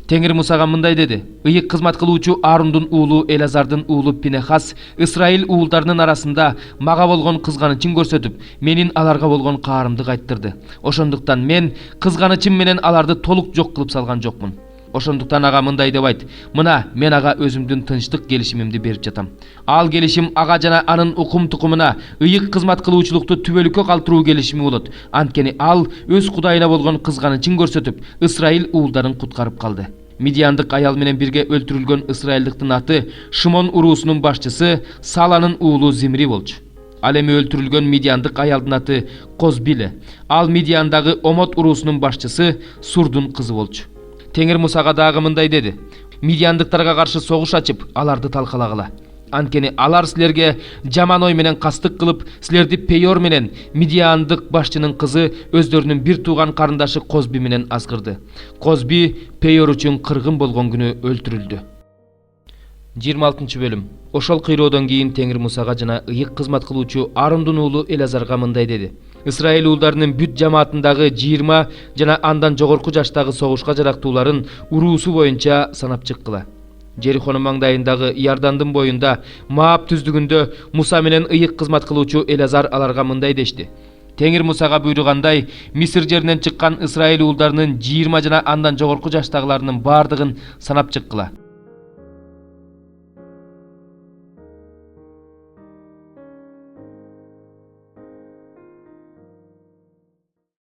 Теңир Мусага мындай деди: ыйык кызмат кылуучу Аарундун уулу Элазардын уулу Пинехас Исраил уулдарынын арасында мага болгон кызганычын көрсөтүп, менин аларга болгон каарымды кайттырды. Ошондуктан мен кызганычым менен аларды толук жок кылып салган жокмун. Ошондуктан ага мындай деп айт: мына мен ага өзүмдүн тынчтык келишимимди берип жатам. Ал келишим ага жана анын укум тукумуна ыйык кызмат кылуучулукту түбөлүккө калтыруу келишими болот. Анткени ал өз Кудайына болгон кызганычын көрсөтүп, Исраил уулдарын куткарып калды. Мидиандык аял менен бирге өлтүрүлгөн Исраилдыктын аты Шимон уруусунун башчысы Саланын уулу Зимри болчу. Ал эми өлтүрүлгөн Мидиандык аялдын аты Козбиле. Ал Мидиандагы Омот уруусунун башчысы Сурдун кызы болчу. Теңир Мусага дагы мындай деди: Мидиандыктарга каршы согуш ачып, аларды талкалагыла. Анткени алар силерге жаман ой менен кастык кылып, силерди Пейор менен Мидиандык башчынын кызы өздөрүнүн бир тууган карындаш Козби менен азгырды. Козби Пейор үчүн кыргын болгон күнү өлтүрүлдү. 26 бөлүм. Ошол кыйроодон кийин Теңир Мусага жана ыйык кызмат кылуучу Аарундун уулу Элазарга мындай деди: Исраил уулдарынын бүт жамаатындагы 20 жана андан жогорку жаштагы согушка жарактууларын уруусу боюнча санап чыккыла. Жерихонун маңдайындагы Иордандын боюнда Маап түздүгүндө Муса менен ыйык кызмат кылуучу Элазар аларга мындай дешти: Теңир Мусага буйругандай, Мисир жеринен чыккан Исраил уулдарынын 20 жана андан жогорку жаштагыларынын бардыгын санап чыккыла.